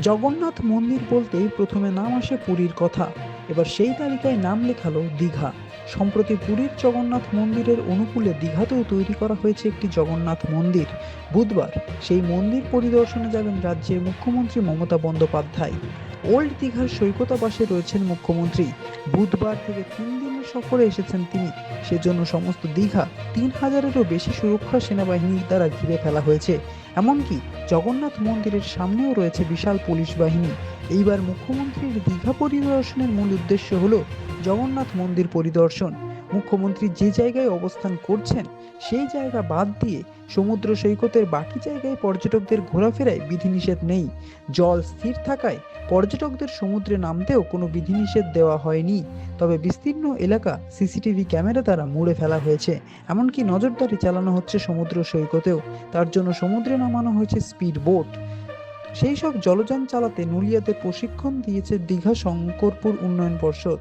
জগন্নাথ মন্দির বলতেই প্রথমে নাম আসে পুরীর কথা। এবার সেই তালিকায় নাম লেখালো দীঘা। সম্প্রতি পুরীর জগন্নাথ মন্দিরের অনুকূলে দীঘাতেও তৈরি করা হয়েছে একটি জগন্নাথ মন্দির। বুধবার সেই মন্দির পরিদর্শনে যাবেন রাজ্যের মুখ্যমন্ত্রী মমতা বন্দ্যোপাধ্যায়। ওল্ড দীঘার সৈকতাবাসে রয়েছেন মুখ্যমন্ত্রী। বুধবার থেকে 3 দিনের সফরে এসেছেন তিনি। সেজন্য সমস্ত দীঘা 3,000-এরও বেশি সুরক্ষা সেনাবাহিনীর দ্বারা ঘিরে ফেলা হয়েছে। এমনকি জগন্নাথ মন্দিরের সামনেও রয়েছে বিশাল পুলিশ বাহিনী। এইবার মুখ্যমন্ত্রীর দীঘা পরিদর্শনের মূল উদ্দেশ্য হলো জগন্নাথ মন্দির পরিদর্শন। মুখ্যমন্ত্রী যে জায়গায় অবস্থান করছেন সেই জায়গা বাদ দিয়ে সমুদ্র সৈকতের বাকি জায়গায় পর্যটকদের ঘোরাফেরায় বিধিনিষেধ নেই। জল স্থির থাকায় পর্যটকদের সমুদ্রে নামতেও কোনো বিধিনিষেধ দেওয়া হয়নি। তবে বিস্তীর্ণ এলাকা সিসিটিভি ক্যামেরা দ্বারা মুড়ে ফেলা হয়েছে। এমনকি নজরদারি চালানো হচ্ছে সমুদ্র সৈকতেও। তার জন্য সমুদ্রে নামানো হয়েছে স্পিড বোট। সেই সব জলযান চালাতে নুলিয়াতে প্রশিক্ষণ দিয়েছে দীঘা শঙ্করপুর উন্নয়ন পর্ষদ।